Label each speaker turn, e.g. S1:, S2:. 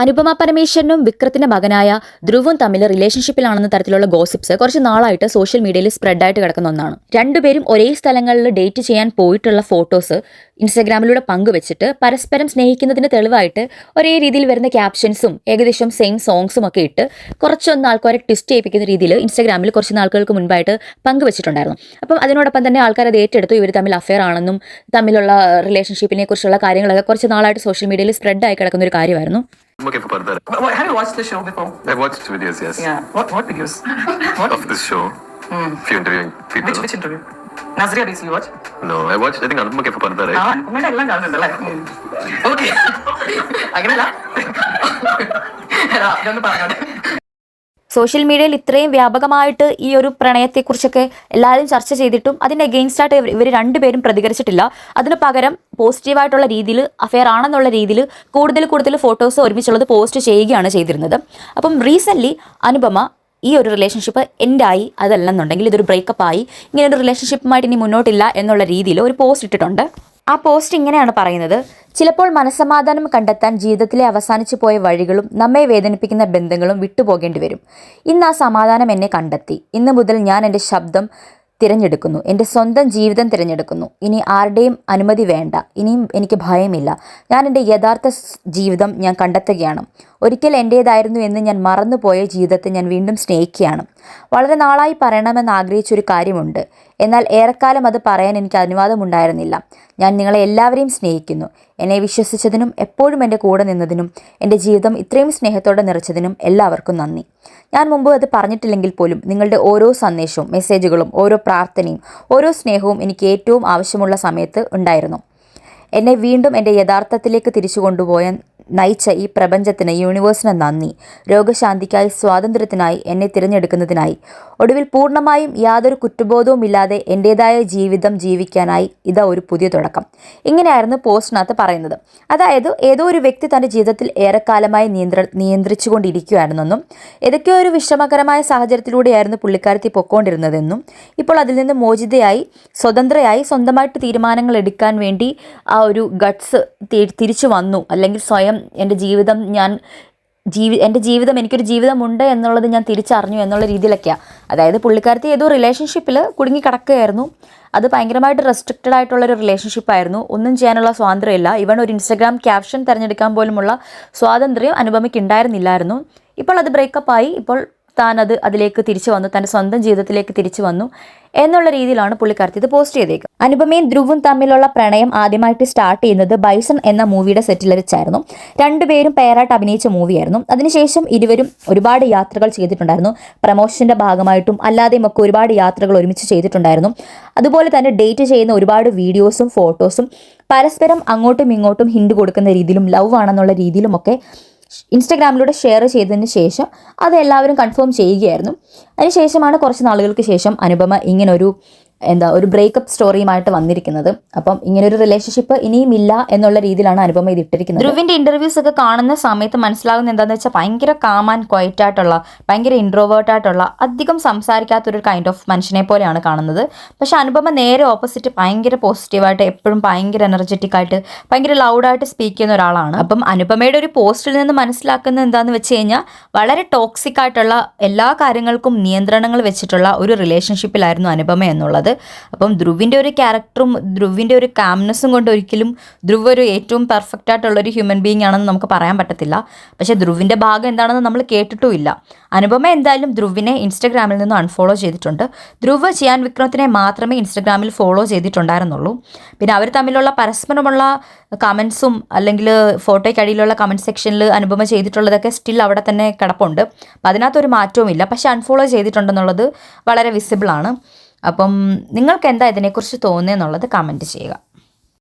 S1: അനുപമ പരമേശ്വരനും വിക്രത്തിന്റെ മകനായ ധ്രുവും തമ്മിൽ റിലേഷൻഷിപ്പിലാണെന്ന തരത്തിലുള്ള ഗോസിപ്സ് കുറച്ച് നാളായിട്ട് സോഷ്യൽ മീഡിയയിൽ സ്പ്രെഡായിട്ട് കിടക്കുന്ന ഒന്നാണ്. രണ്ടുപേരും ഒരേ സ്ഥലങ്ങളിൽ ഡേറ്റ് ചെയ്യാൻ പോയിട്ടുള്ള ഫോട്ടോസ് ഇൻസ്റ്റാഗ്രാമിലൂടെ പങ്കുവെച്ചിട്ട് പരസ്പരം സ്നേഹിക്കുന്നതിന് തെളിവായിട്ട് ഒരേ രീതിയിൽ വരുന്ന ക്യാപ്ഷൻസും ഏകദേശം സെയിം സോങ്സും ഒക്കെ ഇട്ട് കുറച്ചൊന്ന് ആൾക്കാരെ ട്വിസ്റ്റ് ചെയ്യിപ്പിക്കുന്ന രീതിയിൽ ഇൻസ്റ്റാഗ്രാമിൽ കുറച്ച് നാളുകൾക്ക് മുൻപായിട്ട് പങ്കുവെച്ചിട്ടുണ്ടായിരുന്നു. അപ്പം അതിനോടൊപ്പം തന്നെ ആൾക്കാർ അത് ഏറ്റെടുത്തു, ഇവർ തമ്മിൽ അഫെയർ ആണെന്നും തമ്മിലുള്ള റിലേഷൻഷിപ്പിനെ കുറിച്ചുള്ള കാര്യങ്ങളൊക്കെ കുറച്ച് നാളായിട്ട് സോഷ്യൽ മീഡിയയിൽ സ്പ്രെഡായി കിടക്കുന്ന ഒരു കാര്യമായിരുന്നു.
S2: Okay for further.
S3: Have you watched the show before?
S2: I watched videos, yes.
S3: Yeah. What videos? What?
S2: Of this show. Few interviewing people.
S3: Which interview? Nazria Desi you watch?
S2: No, I watched, I think Anupama K for further, right?
S3: അങ്ങനെ എല്ലാം കാണുന്നുണ്ടല്ലേ? Okay. അങ്ങനെയല്ല. ഇതൊന്ന് പറഞ്ഞോട്ടെ.
S1: Social മീഡിയയിൽ ഇത്രയും വ്യാപകമായിട്ട് ഈ ഒരു പ്രണയത്തെക്കുറിച്ചൊക്കെ എല്ലാവരും ചർച്ച ചെയ്തിട്ടും അതിൻ്റെ അഗെയിൻസ്റ്റായിട്ട് ഇവർ രണ്ടുപേരും പ്രതികരിച്ചിട്ടില്ല. അതിന് പകരം പോസിറ്റീവായിട്ടുള്ള രീതിയിൽ അഫെയർ ആണെന്നുള്ള രീതിയിൽ കൂടുതൽ ഫോട്ടോസ് ഒരുമിച്ചുള്ളത് പോസ്റ്റ് ചെയ്യുകയാണ് ചെയ്തിരുന്നത്. അപ്പം റീസെൻ്റ്ലി അനുപമ ഈ ഒരു റിലേഷൻഷിപ്പ് എൻഡായി, അതല്ലെന്നുണ്ടെങ്കിൽ ഇതൊരു ബ്രേക്കപ്പായി, ഇങ്ങനെ ഒരു റിലേഷൻഷിപ്പുമായിട്ട് ഇനി മുന്നോട്ടില്ല എന്നുള്ള രീതിയിൽ ഒരു പോസ്റ്റ് ഇട്ടിട്ടുണ്ട്. ആ പോസ്റ്റ് ഇങ്ങനെയാണ് പറയുന്നത്: ചിലപ്പോൾ മനസ്സമാധാനം കണ്ടെത്താൻ ജീവിതത്തിലെ അവസാനിച്ചു പോയ വഴികളും നമ്മെ വേദനിപ്പിക്കുന്ന ബന്ധങ്ങളും വിട്ടുപോകേണ്ടി വരും. ഇന്ന് ആ സമാധാനം എന്നെ കണ്ടെത്തി. ഇന്ന് മുതൽ ഞാൻ എൻ്റെ ശബ്ദം തിരഞ്ഞെടുക്കുന്നു, എൻ്റെ സ്വന്തം ജീവിതം തിരഞ്ഞെടുക്കുന്നു. ഇനി ആരുടെയും അനുമതി വേണ്ട. ഇനിയും എനിക്ക് ഭയമില്ല. ഞാൻ എൻ്റെ യഥാർത്ഥ ജീവിതം ഞാൻ കണ്ടെത്തുകയാണ്. ഒരിക്കൽ എൻ്റേതായിരുന്നു എന്ന് ഞാൻ മറന്നുപോയ ജീവിതത്തെ ഞാൻ വീണ്ടും സ്നേഹിക്കുകയാണ്. വളരെ നാളായി പറയണമെന്ന് ആഗ്രഹിച്ചൊരു കാര്യമുണ്ട്, എന്നാൽ ഏറെക്കാലം അത് പറയാൻ എനിക്ക് അനുവാദമുണ്ടായിരുന്നില്ല. ഞാൻ നിങ്ങളെ എല്ലാവരെയും സ്നേഹിക്കുന്നു. എന്നെ വിശ്വസിച്ചതിനും എപ്പോഴും എൻ്റെ കൂടെ നിന്നതിനും എൻ്റെ ജീവിതം ഇത്രയും സ്നേഹത്തോടെ നിറച്ചതിനും എല്ലാവർക്കും നന്ദി. ഞാൻ മുമ്പ് അത് പറഞ്ഞിട്ടില്ലെങ്കിൽ പോലും നിങ്ങളുടെ ഓരോ സന്ദേശവും മെസ്സേജുകളും ഓരോ പ്രാർത്ഥനയും ഓരോ സ്നേഹവും എനിക്ക് ഏറ്റവും ആവശ്യമുള്ള സമയത്ത് ഉണ്ടായിരുന്നു. എന്നെ വീണ്ടും എൻ്റെ യഥാർത്ഥത്തിലേക്ക് തിരിച്ചു കൊണ്ടുപോയ നയിച്ച ഈ പ്രപഞ്ചത്തിന്, യൂണിവേഴ്സിന് നന്ദി. രോഗശാന്തിക്കായി, സ്വാതന്ത്ര്യത്തിനായി, എന്നെ തിരഞ്ഞെടുക്കുന്നതിനായി. ഒടുവിൽ പൂർണ്ണമായും യാതൊരു കുറ്റബോധവും ഇല്ലാതെ എൻ്റേതായ ജീവിതം ജീവിക്കാനായി ഇതാ ഒരു പുതിയ തുടക്കം. ഇങ്ങനെയായിരുന്നു പോസ്റ്റിനകത്ത് പറയുന്നത്. അതായത് ഏതോ ഒരു വ്യക്തി തൻ്റെ ജീവിതത്തിൽ ഏറെക്കാലമായി നിയന്ത്രിച്ചു കൊണ്ടിരിക്കുകയായിരുന്നെന്നും ഏതൊക്കെയോ ഒരു വിഷമകരമായ സാഹചര്യത്തിലൂടെയായിരുന്നു പുള്ളിക്കാരത്തി പൊക്കോണ്ടിരുന്നതെന്നും ഇപ്പോൾ അതിൽ നിന്ന് മോചിതയായി സ്വതന്ത്രയായി സ്വന്തമായിട്ട് തീരുമാനങ്ങൾ എടുക്കാൻ വേണ്ടി ആ ഒരു ഗട്ട്സ് തിരിച്ചു വന്നു, അല്ലെങ്കിൽ സ്വയം എൻ്റെ ജീവിതം എൻ്റെ ജീവിതം എനിക്കൊരു ജീവിതമുണ്ട് എന്നുള്ളത് ഞാൻ തിരിച്ചറിഞ്ഞു എന്നുള്ള രീതിയിലൊക്കെയാണ്. അതായത് പുള്ളിക്കാരത്തി ഏതോ റിലേഷൻഷിപ്പിൽ കുടുങ്ങി കിടക്കുകയായിരുന്നു. അത് ഭയങ്കരമായിട്ട് റെസ്ട്രിക്റ്റഡ് ആയിട്ടുള്ളൊരു റിലേഷൻഷിപ്പായിരുന്നു. ഒന്നും ചെയ്യാനുള്ള സ്വാതന്ത്ര്യമില്ല. ഇവൺ ഒരു ഇൻസ്റ്റാഗ്രാം ക്യാപ്ഷൻ തിരഞ്ഞെടുക്കാൻ പോലുമുള്ള സ്വാതന്ത്ര്യം അനുപമയ്ക്ക് ഉണ്ടായിരുന്നില്ലായിരുന്നു. ഇപ്പോൾ അത് ബ്രേക്കപ്പായി. ഇപ്പോൾ താൻ അതിലേക്ക് തിരിച്ചു വന്നു, തൻ്റെ സ്വന്തം ജീവിതത്തിലേക്ക് തിരിച്ചു വന്നു എന്നുള്ള രീതിയിലാണ് പുള്ളിക്കാരത്തി ഇത് പോസ്റ്റ് ചെയ്തേക്കുന്നത്. അനുപമയും ധ്രുവും തമ്മിലുള്ള പ്രണയം ആദ്യമായിട്ട് സ്റ്റാർട്ട് ചെയ്യുന്നത് ബൈസൺ എന്ന മൂവിയുടെ സെറ്റിൽ വെച്ചായിരുന്നു. രണ്ടുപേരും പെയറായിട്ട് അഭിനയിച്ച മൂവിയായിരുന്നു. അതിനുശേഷം ഇരുവരും ഒരുപാട് യാത്രകൾ ചെയ്തിട്ടുണ്ടായിരുന്നു. പ്രമോഷൻ്റെ ഭാഗമായിട്ടും അല്ലാതെയും ഒക്കെ ഒരുപാട് യാത്രകൾ ഒരുമിച്ച് ചെയ്തിട്ടുണ്ടായിരുന്നു. അതുപോലെ തന്നെ ഡേറ്റ് ചെയ്യുന്ന ഒരുപാട് വീഡിയോസും ഫോട്ടോസും പരസ്പരം അങ്ങോട്ടും ഇങ്ങോട്ടും ഹിന്റ് കൊടുക്കുന്ന രീതിയിലും ലവ് ആണെന്നുള്ള രീതിയിലുമൊക്കെ ഇൻസ്റ്റാഗ്രാമിലൂടെ ഷെയർ ചെയ്തതിന് ശേഷം അത് എല്ലാവരും കൺഫേം ചെയ്യുകയായിരുന്നു. അതിനുശേഷമാണ് കുറച്ച് നാളുകൾക്ക് ശേഷം അനുപമ ഇങ്ങനൊരു ഒരു ബ്രേക്കപ്പ് സ്റ്റോറിയുമായിട്ട് വന്നിരിക്കുന്നത്. അപ്പം ഇങ്ങനൊരു റിലേഷൻഷിപ്പ് ഇനിയും ഇല്ല എന്നുള്ള രീതിയിലാണ് അനുപമ ഇത് ഇട്ടിരിക്കുന്നത്. ധ്രുവിൻ്റെ ഇൻ്റർവ്യൂസ് ഒക്കെ കാണുന്ന സമയത്ത് മനസ്സിലാകുന്ന എന്താണെന്ന് വെച്ചാൽ ഭയങ്കര കാം ആൻഡ് ക്വയറ്റ് ആയിട്ടുള്ള, ഭയങ്കര ഇൻട്രോവേർട്ട് ആയിട്ടുള്ള, അധികം സംസാരിക്കാത്തൊരു കൈൻഡ് ഓഫ് മനുഷ്യനെ പോലെയാണ് കാണുന്നത്. പക്ഷെ അനുപമ നേരെ ഓപ്പോസിറ്റ് ഭയങ്കര പോസിറ്റീവായിട്ട്, എപ്പോഴും ഭയങ്കര എനർജറ്റിക് ആയിട്ട്, ഭയങ്കര ലൗഡായിട്ട് സ്പീക്ക് ചെയ്യുന്ന ഒരാളാണ്. അപ്പം അനുപമയുടെ ഒരു പോസ്റ്റിൽ നിന്ന് മനസ്സിലാക്കുന്നത് എന്താണെന്ന് വെച്ച് കഴിഞ്ഞാൽ വളരെ ടോക്സിക് ആയിട്ടുള്ള, എല്ലാ കാര്യങ്ങൾക്കും നിയന്ത്രണങ്ങൾ വെച്ചിട്ടുള്ള ഒരു റിലേഷൻഷിപ്പിലായിരുന്നു അനുപമ എന്നുള്ളത്. അപ്പം ധ്രുവിൻ്റെ ഒരു ക്യാരക്ടറും ധ്രുവിൻ്റെ ഒരു കാംനെസ്സും കൊണ്ട് ഒരിക്കലും ധ്രുവ് ഒരു ഏറ്റവും പെർഫെക്റ്റ് ആയിട്ടുള്ളൊരു ഹ്യൂമൻ ബീങ് ആണെന്ന് നമുക്ക് പറയാൻ പറ്റത്തില്ല. പക്ഷേ ധ്രുവിൻ്റെ ഭാഗം എന്താണെന്ന് നമ്മൾ കേട്ടിട്ടുമില്ല. അനുപമ എന്തായാലും ധ്രുവിനെ ഇൻസ്റ്റഗ്രാമിൽ നിന്ന് അൺഫോളോ ചെയ്തിട്ടുണ്ട്. ധ്രുവ് ചിയാൻ വിക്രത്തിനെ മാത്രമേ ഇൻസ്റ്റഗ്രാമിൽ ഫോളോ ചെയ്തിട്ടുണ്ടായിരുന്നുള്ളൂ. പിന്നെ അവർ തമ്മിലുള്ള പരസ്പരമുള്ള കമൻസും അല്ലെങ്കിൽ ഫോട്ടോയ്ക്കടിയിലുള്ള കമൻറ്റ് സെക്ഷനിൽ അനുപമ ചെയ്തിട്ടുള്ളതൊക്കെ സ്റ്റിൽ അവിടെ തന്നെ കിടപ്പുണ്ട്. അപ്പം അതിനകത്തൊരു മാറ്റവുമില്ല. പക്ഷേ അൺഫോളോ ചെയ്തിട്ടുണ്ടെന്നുള്ളത് വളരെ വിസിബിളാണ്. അപ്പം നിങ്ങൾക്ക് എന്താ ഇതിനെക്കുറിച്ച് തോന്നുന്നതെന്നുള്ളത് കമൻറ്റ് ചെയ്യുക.